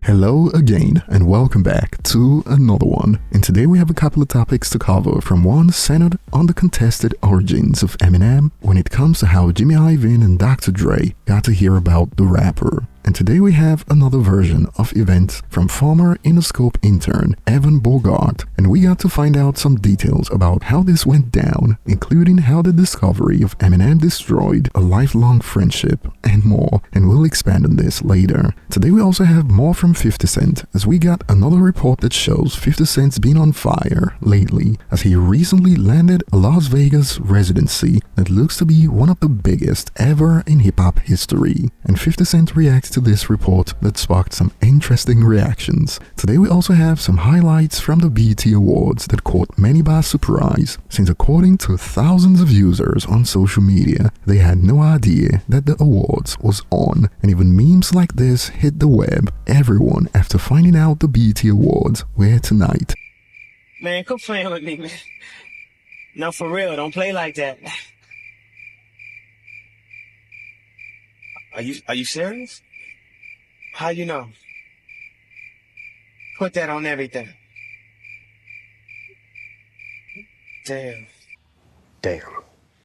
Hello again and welcome back to another one. And today we have a couple of topics to cover, from one centered on the contested origins of Eminem when it comes to how Jimmy Iovine and Dr. Dre got to hear about the rapper. And today we have another version of events from former Interscope intern Evan Bogart, and we got to find out some details about how this went down, including how the discovery of Eminem destroyed a lifelong friendship and more, and we'll expand on this later. Today we also have more from 50 Cent, as we got another report that shows 50 Cent's been on fire lately, as he recently landed a Las Vegas residency that looks to be one of the biggest ever in hip-hop history, and 50 Cent reacts to this report that sparked some interesting reactions. Today we also have some highlights from the BET Awards that caught many by surprise, since according to thousands of users on social media, they had no idea that the awards was on, and even memes like this hit the web, everyone after finding out the BET Awards were tonight. Man, quit playing with me, man. No, for real, don't play like that. Are you serious? How you know? Put that on everything. Damn.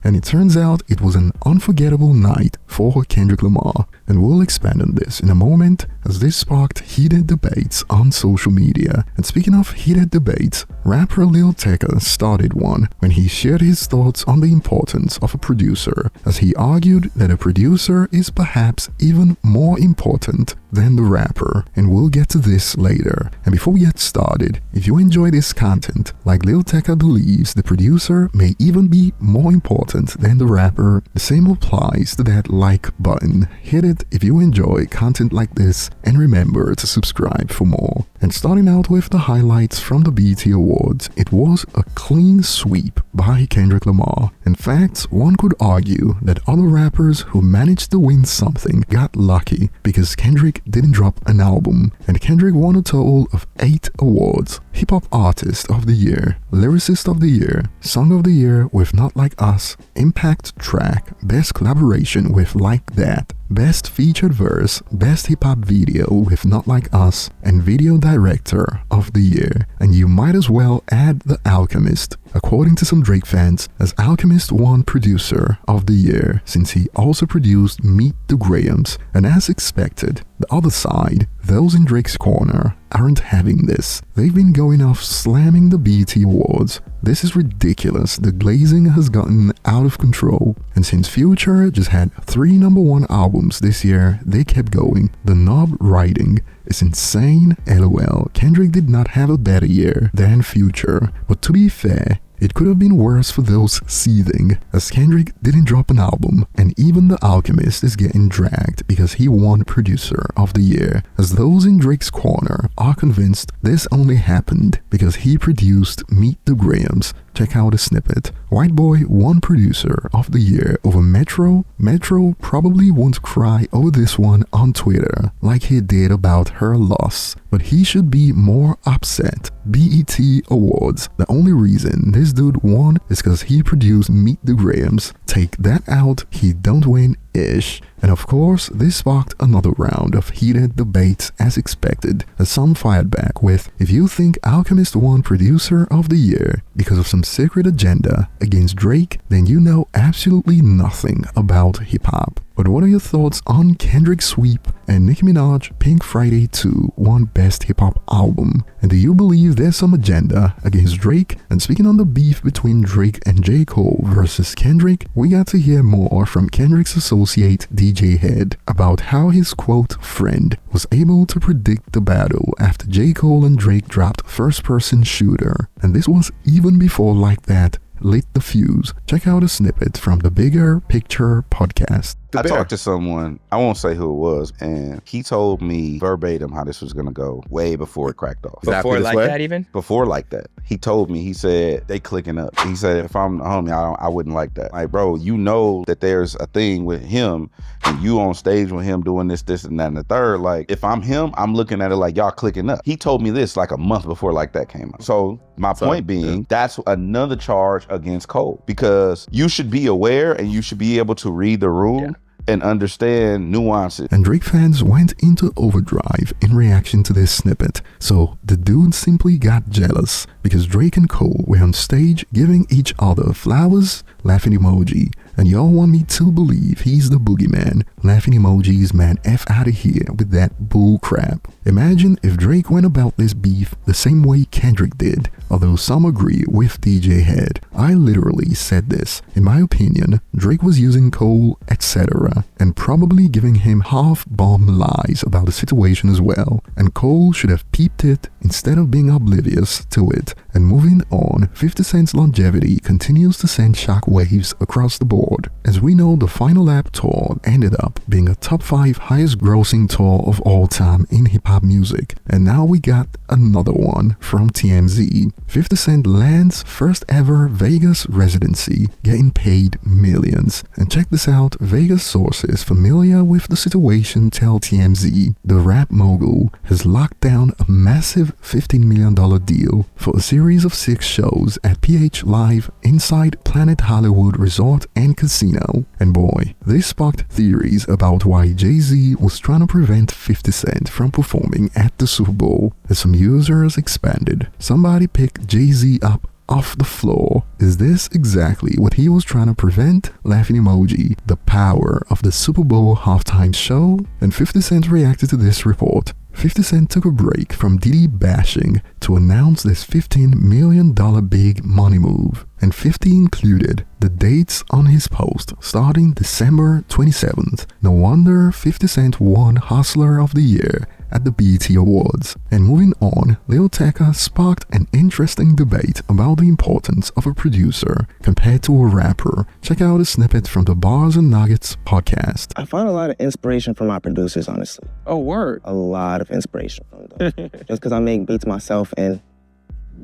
And it turns out it was an unforgettable night for Kendrick Lamar, and we'll expand on this in a moment, as this sparked heated debates on social media. And speaking of heated debates, rapper Lil Tecca started one when he shared his thoughts on the importance of a producer, as he argued that a producer is perhaps even more important than the rapper, and we'll get to this later. And before we get started, if you enjoy this content, like Lil Tecca believes the producer may even be more important than the rapper, the same applies to that like button. Hit it if you enjoy content like this, and remember to subscribe for more. And starting out with the highlights from the BET Awards, it was a clean sweep by Kendrick Lamar. In fact, one could argue that other rappers who managed to win something got lucky, because Kendrick didn't drop an album, and Kendrick won a total of 8 awards: Hip Hop Artist of the Year, Lyricist of the Year, Song of the Year with Not Like Us, Impact Track, Best Collaboration with Like That, Best Featured Verse, Best Hip Hop Video with Not Like Us, and Video Director of the Year. And you might as well add The Alchemist, according to some Drake fans, as Alchemist won Producer of the Year, since he also produced Meet the Grahams. And as expected, the other side, those in Drake's corner, aren't having this. They've been going off slamming the BET Awards. This is ridiculous. The glazing has gotten out of control. And since Future just had 3 #1 albums this year, they kept going. The knob writing is insane. LOL. Kendrick did not have a better year than Future. But to be fair, it could have been worse for those seething, as Kendrick didn't drop an album, and even The Alchemist is getting dragged because he won Producer of the Year, as those in Drake's corner are convinced this only happened because he produced Meet the Grahams. Check out a snippet. White Boy won Producer of the Year over Metro. Metro probably won't cry over this one on Twitter like he did about her loss, but he should be more upset. BET Awards. The only reason this dude won is because he produced Meet the Grahams. Take that out, he don't win ish. And of course, this sparked another round of heated debates as expected, as some fired back with, if you think Alchemist won Producer of the Year because of some secret agenda against Drake, then you know absolutely nothing about hip-hop. But what are your thoughts on Kendrick's sweep and Nicki Minaj Pink Friday 2 won Best Hip Hop Album? And do you believe there's some agenda against Drake? And speaking on the beef between Drake and J. Cole versus Kendrick, we got to hear more from Kendrick's associate DJ Head about how his quote friend was able to predict the battle after J. Cole and Drake dropped First Person Shooter. And this was even before Like That lit the fuse. Check out a snippet from the Bigger Picture podcast. I talked to someone, I won't say who it was, and he told me verbatim how this was gonna go way before it cracked off. Before Like That even? Before Like That. He told me, he said, they clicking up. He said, if I'm the homie, I wouldn't like that. Like, bro, you know that there's a thing with him, and you on stage with him doing this, and that, and the third. Like, if I'm him, I'm looking at it like y'all clicking up. He told me this like a month before Like That came out. So my point being, that's another charge against Cole, because you should be aware and you should be able to read the room. and understand nuances. And Drake fans went into overdrive in reaction to this snippet. So the dude simply got jealous because Drake and Cole were on stage giving each other flowers, laughing emoji. And y'all want me to believe he's the boogeyman, laughing emojis, man, F out of here with that bull crap. Imagine if Drake went about this beef the same way Kendrick did, although some agree with DJ Head. I literally said this. In my opinion, Drake was using Cole, etc., and probably giving him half-bomb lies about the situation as well, and Cole should have peeped it instead of being oblivious to it. And moving on, 50 Cent's longevity continues to send shockwaves across the board. As we know, the Final Lap tour ended up being a top 5 highest grossing tour of all time in hip-hop music, and now we got another one from TMZ. 50 Cent lands first ever Vegas residency, getting paid millions. And check this out, Vegas sources familiar with the situation tell TMZ the rap mogul has locked down a massive $15 million deal for a series of 6 shows at PH Live inside Planet Hollywood Resort and Casino. And boy, this sparked theories about why Jay-Z was trying to prevent 50 Cent from performing at the Super Bowl. As some users expanded, somebody picked Jay-Z up off the floor. Is this exactly what he was trying to prevent? Laughing emoji. The power of the Super Bowl halftime show? And 50 Cent reacted to this report. 50 Cent took a break from Diddy bashing to announce this $15 million big money move, and 50 included the dates on his post starting December 27th. No wonder 50 Cent won Hustler of the Year at the BET Awards. And moving on, Lil Tecca sparked an interesting debate about the importance of a producer compared to a rapper. Check out a snippet from the Bars and Nuggets podcast. I find a lot of inspiration from my producers, honestly. Oh, word. A lot of inspiration from them. Just because I make beats myself, and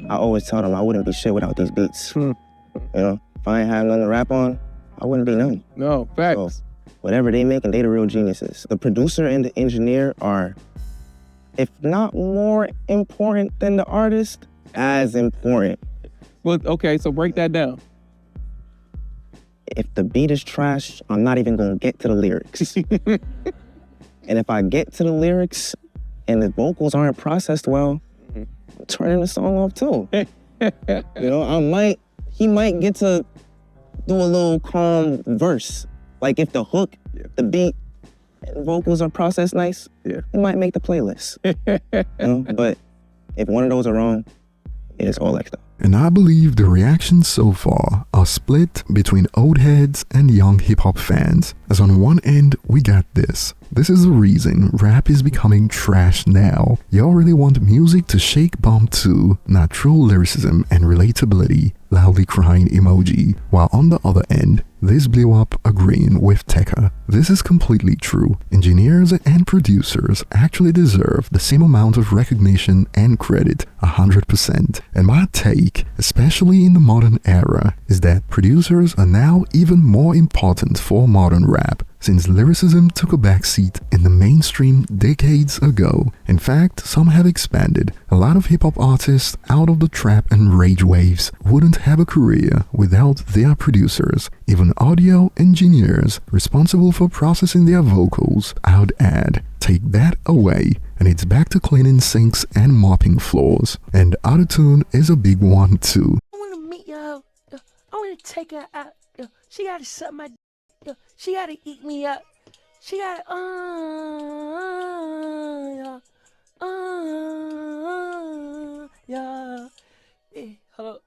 I always tell them I wouldn't be shit without these beats. You know, if I ain't have nothing to rap on, I wouldn't be nothing. No, facts. So, whatever they making, they the real geniuses. The producer and the engineer are, if not more important than the artist, as important. Well, okay, so break that down. If the beat is trash, I'm not even gonna get to the lyrics. And if I get to the lyrics and the vocals aren't processed well, I'm turning the song off too. You know, he might get to do a little calm verse. Like if the hook, the beat, and vocals are processed nice, it might make the playlist. You know? But if one of those are wrong, it is all extra. And I believe the reactions so far are split between old heads and young hip-hop fans. As on one end, we got this. This is the reason rap is becoming trash now. Y'all really want music to shake bomb too, not true lyricism and relatability, loudly crying emoji. While on the other end, this blew up agreeing with Tecca. This is completely true. Engineers and producers actually deserve the same amount of recognition and credit, 100%. And my take, especially in the modern era, is that producers are now even more important for modern rap, since lyricism took a backseat in the mainstream decades ago. In fact, some have expanded. A lot of hip-hop artists out of the trap and rage waves wouldn't have a career without their producers. Even audio engineers responsible for processing their vocals, I would add. Take that away, and it's back to cleaning sinks and mopping floors. And autotune is a big one too. I want to meet y'all. I want to take her out. She got to suck my she got to eat me up. She got to, yeah. Hey, hello.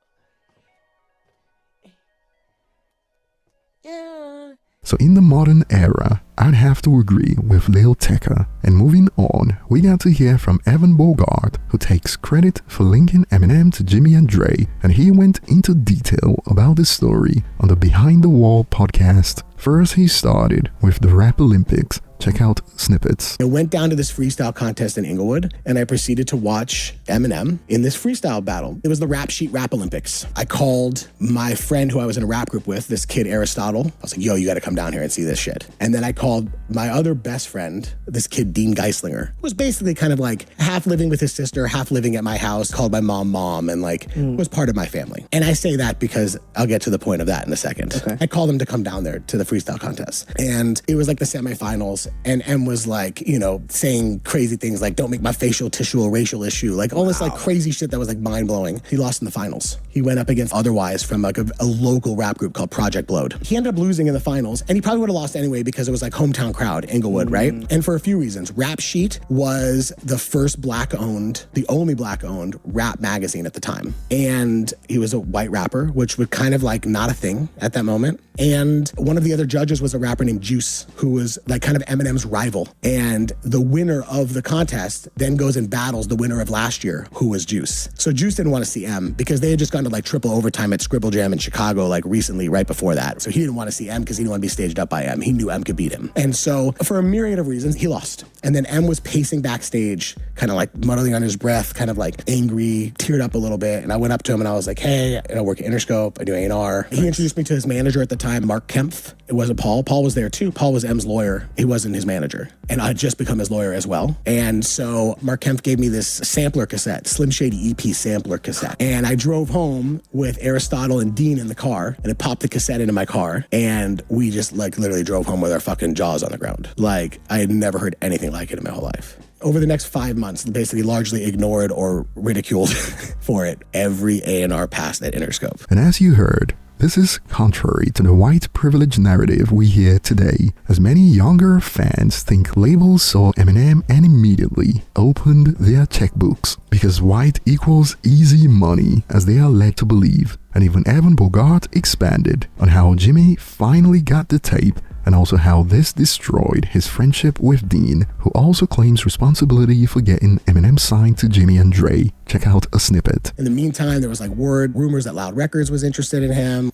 Yeah. So in the modern era, I'd have to agree with Lil Tecca. And moving on, we got to hear from Evan Bogart, who takes credit for linking Eminem to Jimmy and Dre, and he went into detail about this story on the Behind the Wall podcast. First, he started with the Rap Olympics, Check out snippets. I went down to this freestyle contest in Inglewood, and I proceeded to watch Eminem in this freestyle battle. It was the Rap Sheet Rap Olympics. I called my friend who I was in a rap group with, this kid Aristotle. I was like, yo, you gotta come down here and see this shit. And then I called my other best friend, this kid Dean Geislinger, who was basically kind of like half living with his sister, half living at my house, called my mom, and like was part of my family. And I say that because I'll get to the point of that in a second. Okay. I called him to come down there to the freestyle contest. And it was like the semifinals, and M was like, you know, saying crazy things like, don't make my facial tissue a racial issue, like all this like crazy shit that was like mind-blowing. He lost in the finals. He went up against Otherwise from like a local rap group called Project Blowed. He ended up losing in the finals, and he probably would have lost anyway because it was like hometown crowd, Inglewood, right? And for a few reasons. Rap Sheet was the first black-owned, the only black-owned rap magazine at the time. And he was a white rapper, which was kind of like not a thing at that moment. And one of the other judges was a rapper named Juice, who was like kind of Eminem's rival. And the winner of the contest then goes and battles the winner of last year, who was Juice. So Juice didn't want to see M because they had just gone to like triple overtime at Scribble Jam in Chicago like recently, right before that. So he didn't want to see M because he didn't want to be staged up by M. He knew M could beat him. And so for a myriad of reasons, he lost. And then M was pacing backstage, kind of like muttering on his breath, kind of like angry, teared up a little bit. And I went up to him and I was like, hey, I work at Interscope, I do A&R. He introduced me to his manager at the time, Mark Kempf. It wasn't Paul. Paul was there too. Paul was M's lawyer. He wasn't his manager. And I had just become his lawyer as well. And so Mark Kempf gave me this sampler cassette, Slim Shady EP sampler cassette. And I drove home with Aristotle and Dean in the car, and I popped the cassette into my car. And we just like literally drove home with our fucking jaws on the ground. Like I had never heard anything like it in my whole life. Over the next 5 months, basically largely ignored or ridiculed for it every A&R passed at Interscope. And as you heard, this is contrary to the white privilege narrative we hear today, as many younger fans think labels saw Eminem and immediately opened their checkbooks because white equals easy money, as they are led to believe. And even Evan Bogart expanded on how Jimmy finally got the tape, and also how this destroyed his friendship with Dean, who also claims responsibility for getting Eminem signed to Jimmy and Dre. Check out a snippet. In the meantime, there was like rumors that Loud Records was interested in him.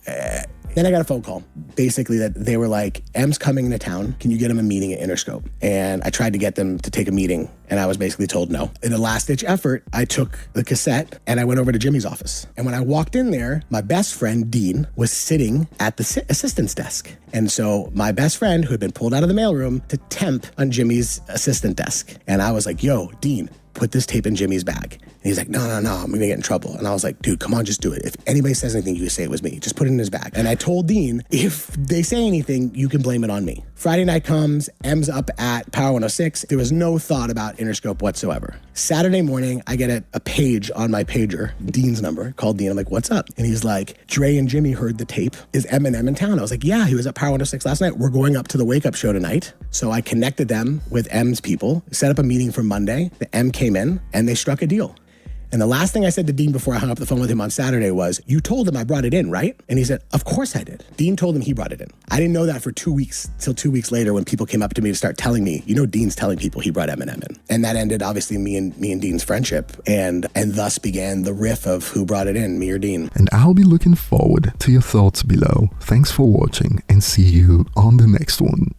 Then I got a phone call, basically that they were like, M's coming into town. Can you get him a meeting at Interscope? And I tried to get them to take a meeting, and I was basically told no. In a last-ditch effort, I took the cassette and I went over to Jimmy's office. And when I walked in there, my best friend, Dean, was sitting at the assistant's desk. And so my best friend, who had been pulled out of the mailroom to temp on Jimmy's assistant desk. And I was like, yo, Dean, put this tape in Jimmy's bag. And he's like, no, I'm gonna get in trouble. And I was like, dude, come on, just do it. If anybody says anything, you can say it was me. Just put it in his bag. And I told Dean, if they say anything, you can blame it on me. Friday night comes, M's up at Power 106. There was no thought about Interscope whatsoever. Saturday morning, I get a page on my pager, Dean's number, called Dean. I'm like, what's up? And he's like, Dre and Jimmy heard the tape. Is Eminem in town? I was like, yeah, he was at Power 106 last night. We're going up to the Wake Up show tonight. So I connected them with M's people, set up a meeting for Monday. The M came in and they struck a deal. And the last thing I said to Dean before I hung up the phone with him on Saturday was, you told him I brought it in, right? And he said, of course I did. Dean told him he brought it in. I didn't know that for 2 weeks, till 2 weeks later when people came up to me to start telling me, you know, Dean's telling people he brought Eminem in. And that ended, obviously, me and Dean's friendship. And thus began the riff of who brought it in, me or Dean. And I'll be looking forward to your thoughts below. Thanks for watching, and see you on the next one.